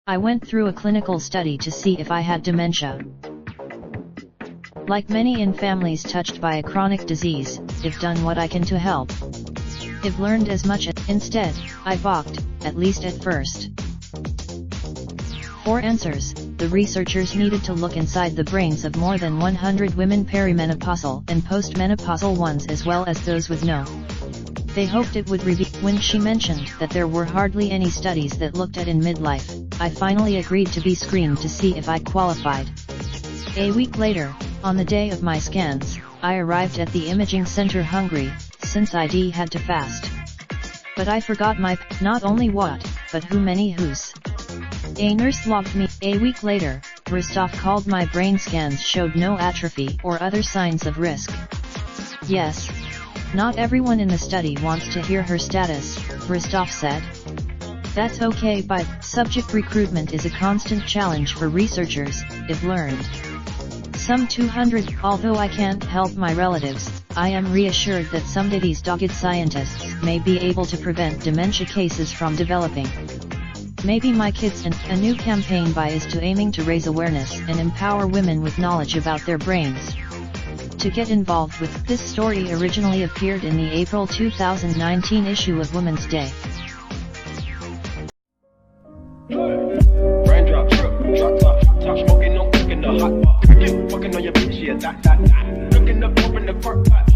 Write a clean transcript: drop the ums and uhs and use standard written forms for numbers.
I went through a clinical study to see if I had dementia. Like many in families touched by a chronic disease, I've done what I can to help. I've learned as much instead, I balked, at least at first. For answers, the researchers needed to look inside the brains of more than 100 women perimenopausal and postmenopausal ones as well as those with no. They hoped it would reveal. When she mentioned that there were hardly any studies that looked at in midlife, I finally agreed to be screened to see if I qualified. A week later, on the day of my scans, I arrived at the imaging center hungry, since I'd had to fast. But I forgot my not only what, but who many who's. A nurse logged me. A week later, Christoph called my brain scans showed no atrophy or other signs of risk. Yes. Not everyone in the study wants to hear her status, Christoph said. That's okay, but subject recruitment is a constant challenge for researchers, I've learned. Some 200, although I can't help my relatives, I am reassured that someday these dogged scientists may be able to prevent dementia cases from developing. Maybe my kids. And a new campaign by is to aiming to raise awareness and empower women with knowledge about their brains. To get involved with this story originally appeared in the April 2019 issue of Women's Day. Raindrop, drop top smoking, no cooking the hot pot. Fucking on your bitch, yeah, that. Looking up, open the park pot.